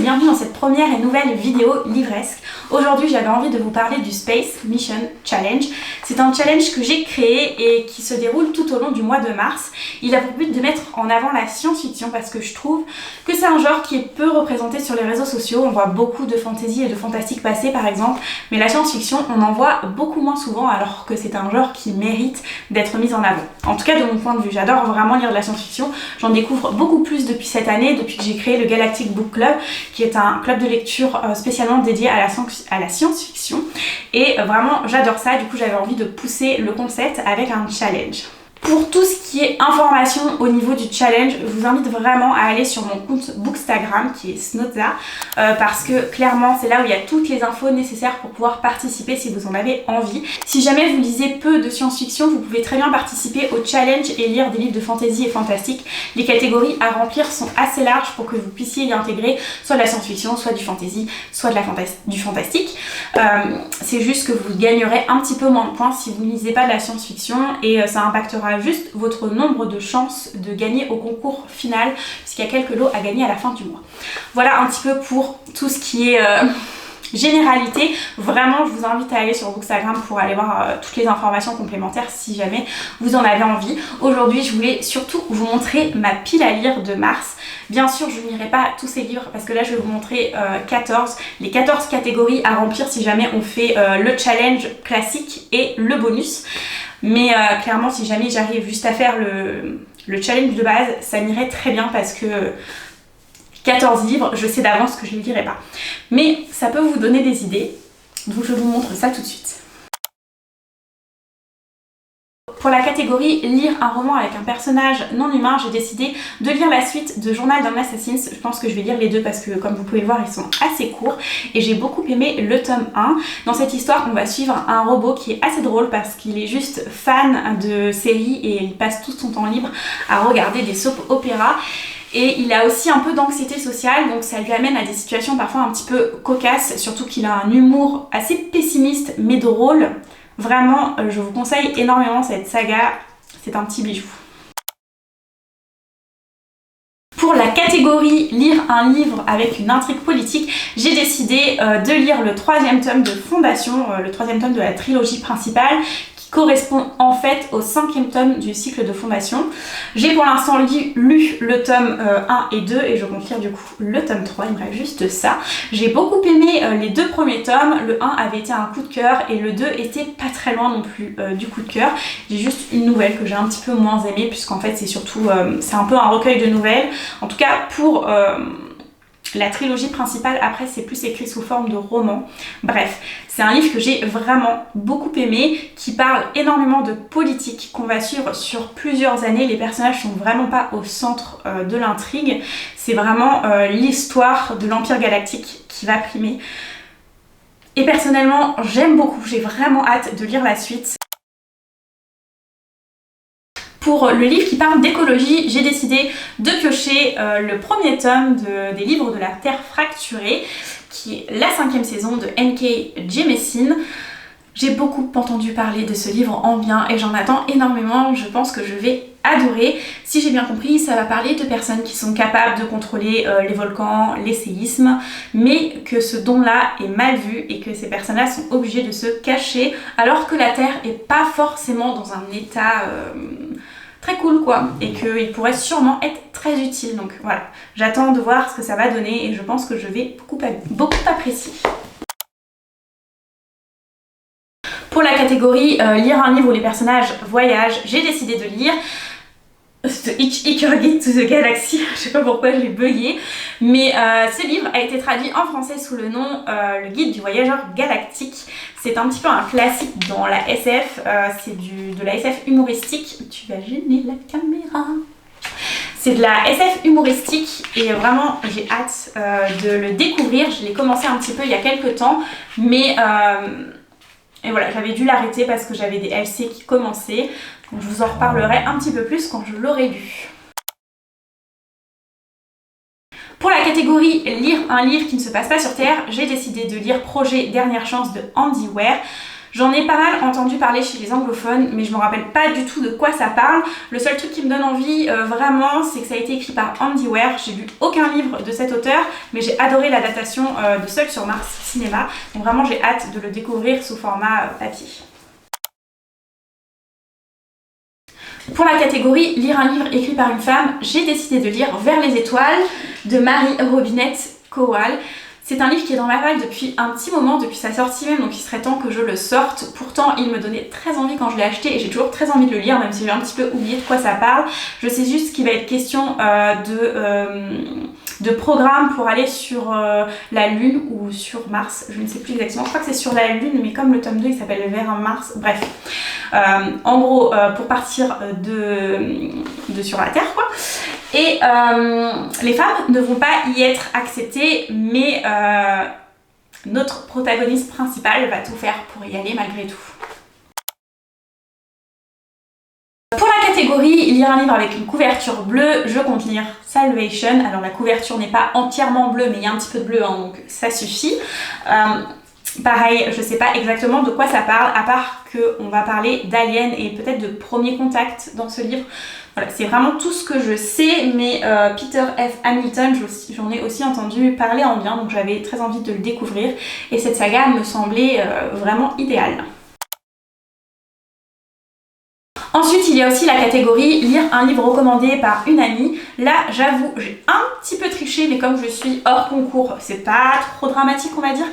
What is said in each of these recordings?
bienvenue dans cette première et nouvelle vidéo livresque. Aujourd'hui j'avais envie de vous parler du Space Mission Challenge. C'est un challenge que j'ai créé et qui se déroule tout au long du mois de mars. Il a pour but de mettre en avant la science-fiction parce que je trouve que c'est un genre qui est peu représenté sur les réseaux sociaux. On voit beaucoup de fantasy et de fantastique passer par exemple, mais la science-fiction on en voit beaucoup moins souvent alors que c'est un genre qui mérite d'être mis en avant. En tout cas de mon point de vue, j'adore vraiment lire de la science-fiction. J'en découvre beaucoup plus depuis cette année, depuis que j'ai créé le Galactic Book Club, qui est un club de lecture spécialement dédié à la science-fiction. Et vraiment j'adore ça, du coup j'avais envie de pousser le concept avec un challenge. Pour tout ce qui est information au niveau du challenge, je vous invite vraiment à aller sur mon compte Bookstagram qui est Snotza parce que clairement c'est là où il y a toutes les infos nécessaires pour pouvoir participer si vous en avez envie. Si jamais vous lisez peu de science-fiction, vous pouvez très bien participer au challenge et lire des livres de fantasy et fantastique. Les catégories à remplir sont assez larges pour que vous puissiez y intégrer soit de la science-fiction, soit du fantasy, soit du fantastique. C'est juste que vous gagnerez un petit peu moins de points si vous ne lisez pas de la science-fiction et ça impactera juste votre nombre de chances de gagner au concours final puisqu'il y a quelques lots à gagner à la fin du mois. Voilà un petit peu pour tout ce qui est généralité. Vraiment je vous invite à aller sur Bookstagram pour aller voir toutes les informations complémentaires si jamais vous en avez envie. Aujourd'hui je voulais surtout vous montrer ma pile à lire de mars. Bien sûr je ne lirai pas tous ces livres parce que là je vais vous montrer les 14 catégories à remplir si jamais on fait le challenge classique et le bonus. Mais clairement si jamais j'arrive juste à faire le challenge de base, ça m'irait très bien parce que 14 livres, je sais d'avance que je ne les lirai pas. Mais ça peut vous donner des idées, donc je vous montre ça tout de suite. Pour la catégorie lire un roman avec un personnage non humain, j'ai décidé de lire la suite de Journal d'un Assassin. Je pense que je vais lire les deux parce que comme vous pouvez le voir ils sont assez courts et j'ai beaucoup aimé le tome 1. Dans cette histoire on va suivre un robot qui est assez drôle parce qu'il est juste fan de séries et il passe tout son temps libre à regarder des soap opéras. Et il a aussi un peu d'anxiété sociale, donc ça lui amène à des situations parfois un petit peu cocasses, surtout qu'il a un humour assez pessimiste mais drôle. Vraiment, je vous conseille énormément cette saga, c'est un petit bijou. Pour la catégorie lire un livre avec une intrigue politique, j'ai décidé de lire le 3e tome de Fondation, le 3e tome de la trilogie principale, qui correspond en fait au 5e tome du cycle de Fondation. J'ai pour l'instant lu le tome 1 et 2 et je compte lire du coup le tome 3, il me reste juste ça. J'ai beaucoup aimé les deux premiers tomes, le 1 avait été un coup de cœur et le 2 était pas très loin non plus du coup de cœur. J'ai juste une nouvelle que j'ai un petit peu moins aimée puisqu'en fait c'est surtout, c'est un peu un recueil de nouvelles. En tout cas pour la trilogie principale, après c'est plus écrit sous forme de roman. Bref, c'est un livre que j'ai vraiment beaucoup aimé, qui parle énormément de politique, qu'on va suivre sur plusieurs années. Les personnages sont vraiment pas au centre de l'intrigue. C'est vraiment l'histoire de l'Empire Galactique qui va primer. Et personnellement, j'aime beaucoup, j'ai vraiment hâte de lire la suite. Pour le livre qui parle d'écologie, j'ai décidé de piocher le premier tome des livres de la Terre fracturée, qui est la 5e saison de N.K. Jemisin. J'ai beaucoup entendu parler de ce livre en bien et j'en attends énormément, je pense que je vais adorer. Si j'ai bien compris, ça va parler de personnes qui sont capables de contrôler les volcans, les séismes, mais que ce don-là est mal vu et que ces personnes-là sont obligées de se cacher alors que la Terre est pas forcément dans un état très cool quoi, et qu'il pourrait sûrement être très utile. Donc voilà, j'attends de voir ce que ça va donner et je pense que je vais beaucoup apprécier. Pour la catégorie lire un livre où les personnages voyagent, j'ai décidé de lire The Hitchhiker's Guide to the Galaxy, je sais pas pourquoi je l'ai bugué, mais ce livre a été traduit en français sous le nom Le Guide du Voyageur Galactique. C'est un petit peu un classique dans la SF, c'est de la SF humoristique. Tu vas gêner la caméra. C'est de la SF humoristique et vraiment j'ai hâte de le découvrir. Je l'ai commencé un petit peu il y a quelques temps, mais et voilà, j'avais dû l'arrêter parce que j'avais des LC qui commençaient. Donc je vous en reparlerai un petit peu plus quand je l'aurai lu. Pour la catégorie lire un livre qui ne se passe pas sur Terre, j'ai décidé de lire Projet Dernière Chance de Andy Weir. J'en ai pas mal entendu parler chez les anglophones, mais je me rappelle pas du tout de quoi ça parle. Le seul truc qui me donne envie vraiment, c'est que ça a été écrit par Andy Weir. J'ai lu aucun livre de cet auteur, mais j'ai adoré l'adaptation de Seul sur Mars cinéma. Donc vraiment j'ai hâte de le découvrir sous format papier. Pour la catégorie lire un livre écrit par une femme, j'ai décidé de lire Vers les étoiles de Mary Robinette Kowal. C'est un livre qui est dans ma palle depuis un petit moment, depuis sa sortie même, donc il serait temps que je le sorte. Pourtant, il me donnait très envie quand je l'ai acheté et j'ai toujours très envie de le lire, même si j'ai un petit peu oublié de quoi ça parle. Je sais juste qu'il va être question de programme pour aller sur la Lune ou sur Mars, je ne sais plus exactement. Je crois que c'est sur la Lune, mais comme le tome 2 il s'appelle Vers un Mars, bref. En gros, pour partir de sur la Terre, quoi. Et les femmes ne vont pas y être acceptées, mais notre protagoniste principale va tout faire pour y aller malgré tout. Pour la catégorie lire un livre avec une couverture bleue, je compte lire Salvation. Alors la couverture n'est pas entièrement bleue, mais il y a un petit peu de bleu, hein, donc ça suffit. Pareil, je sais pas exactement de quoi ça parle, à part qu'on va parler d'aliens et peut-être de premier contact dans ce livre. Voilà, c'est vraiment tout ce que je sais, mais Peter F. Hamilton, j'en ai aussi entendu parler en bien, donc j'avais très envie de le découvrir, et cette saga me semblait vraiment idéale. Ensuite, il y a aussi la catégorie lire un livre recommandé par une amie. Là, j'avoue, j'ai un petit peu triché, mais comme je suis hors concours, c'est pas trop dramatique, on va dire.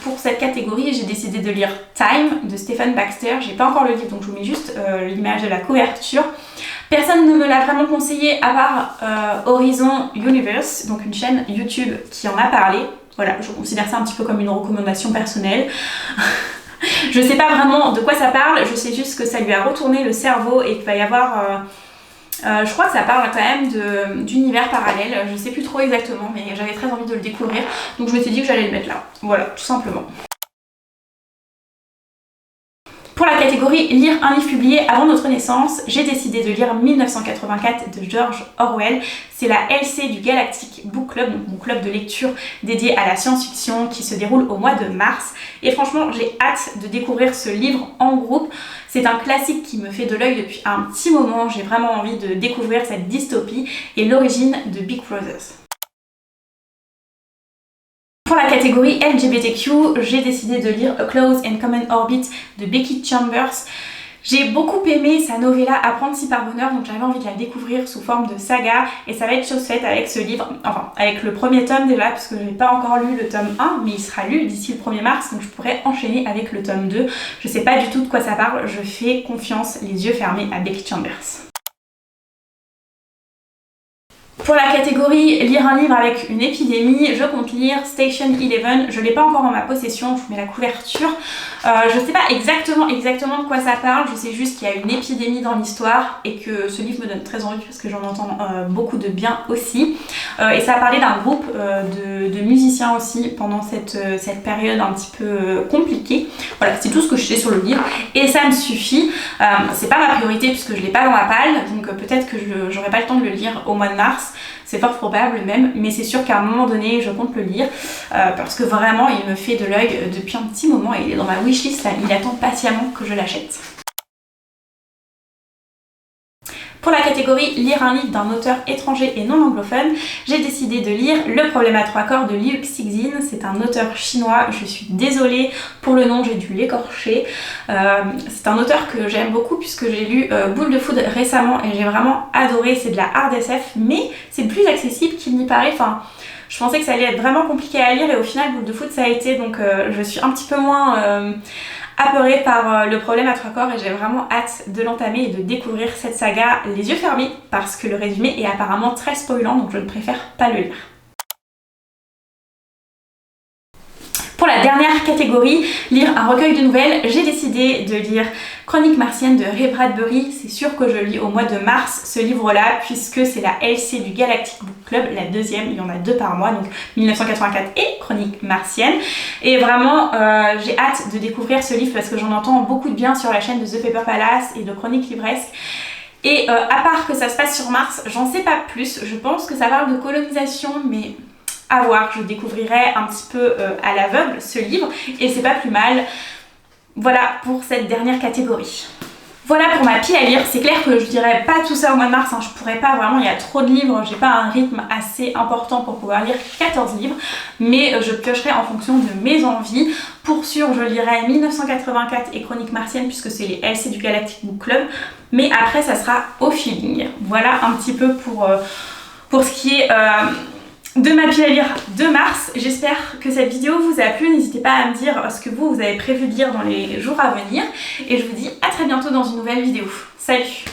Pour cette catégorie, j'ai décidé de lire Time de Stephen Baxter. J'ai pas encore le livre, donc je vous mets juste l'image de la couverture. Personne ne me l'a vraiment conseillé à part Horizon Universe, donc une chaîne YouTube qui en a parlé. Voilà, je considère ça un petit peu comme une recommandation personnelle. Je sais pas vraiment de quoi ça parle, je sais juste que ça lui a retourné le cerveau et qu'il va y avoir... je crois que ça parle quand même d'univers parallèles, je sais plus trop exactement, mais j'avais très envie de le découvrir, donc je m'étais dit que j'allais le mettre là. Voilà, tout simplement. Pour la catégorie lire un livre publié avant notre naissance, j'ai décidé de lire 1984 de George Orwell. C'est la LC du Galactic Book Club, donc mon club de lecture dédié à la science-fiction qui se déroule au mois de mars. Et franchement, j'ai hâte de découvrir ce livre en groupe. C'est un classique qui me fait de l'œil depuis un petit moment. J'ai vraiment envie de découvrir cette dystopie et l'origine de Big Brother. Pour la catégorie LGBTQ, j'ai décidé de lire A Close and Common Orbit de Becky Chambers. J'ai beaucoup aimé sa novella Apprendre si par bonheur, donc j'avais envie de la découvrir sous forme de saga et ça va être chose faite avec ce livre, enfin avec le premier tome déjà, parce que je n'ai pas encore lu le tome 1, mais il sera lu d'ici le 1er mars, donc je pourrais enchaîner avec le tome 2. Je sais pas du tout de quoi ça parle, je fais confiance les yeux fermés à Becky Chambers. Pour la catégorie lire un livre avec une épidémie, je compte lire Station 11. Je ne l'ai pas encore en ma possession, je vous mets la couverture. Je ne sais pas exactement de quoi ça parle, je sais juste qu'il y a une épidémie dans l'histoire et que ce livre me donne très envie parce que j'en entends beaucoup de bien aussi. Et ça a parlé d'un groupe de musiciens aussi pendant cette période un petit peu compliquée. Voilà, c'est tout ce que je sais sur le livre et ça me suffit. C'est pas ma priorité puisque je ne l'ai pas dans ma palle, donc peut-être que j'aurai pas le temps de le lire au mois de mars. C'est fort probable même, mais c'est sûr qu'à un moment donné, je compte le lire parce que vraiment, il me fait de l'œil depuis un petit moment et il est dans ma wishlist, là, il attend patiemment que je l'achète. Pour la catégorie lire un livre d'un auteur étranger et non anglophone, j'ai décidé de lire Le problème à trois corps de Liu Cixin. C'est un auteur chinois, je suis désolée pour le nom, j'ai dû l'écorcher. C'est un auteur que j'aime beaucoup puisque j'ai lu Boule de foudre récemment et j'ai vraiment adoré. C'est de la hard SF, mais c'est plus accessible qu'il n'y paraît. Enfin, je pensais que ça allait être vraiment compliqué à lire et au final Boule de foudre ça a été, donc je suis un petit peu moins apeurée par le problème à trois corps et j'ai vraiment hâte de l'entamer et de découvrir cette saga les yeux fermés parce que le résumé est apparemment très spoilant, donc je ne préfère pas le lire. Pour la dernière catégorie, lire un recueil de nouvelles, j'ai décidé de lire Chroniques martiennes de Ray Bradbury. C'est sûr que je lis au mois de mars ce livre-là puisque c'est la LC du Galactic Book Club, la deuxième, il y en a 2 par mois, donc 1984 et Chroniques martiennes. Et vraiment, j'ai hâte de découvrir ce livre parce que j'en entends beaucoup de bien sur la chaîne de The Paper Palace et de Chroniques livresques. Et à part que ça se passe sur Mars, j'en sais pas plus. Je pense que ça parle de colonisation, mais à voir, je découvrirai un petit peu à l'aveugle ce livre et c'est pas plus mal. Voilà pour cette dernière catégorie. Voilà pour ma pile à lire. C'est clair que je dirais pas tout ça au mois de mars, hein. Je pourrais pas, vraiment, il y a trop de livres, j'ai pas un rythme assez important pour pouvoir lire 14 livres, mais je piocherai en fonction de mes envies. Pour sûr, je lirai 1984 et Chroniques martiennes puisque c'est les LC du Galactic Book Club, mais après ça sera au feeling. Voilà un petit peu pour ce qui est de ma pile à lire de mars. J'espère que cette vidéo vous a plu. N'hésitez pas à me dire ce que vous avez prévu de lire dans les jours à venir. Et je vous dis à très bientôt dans une nouvelle vidéo. Salut!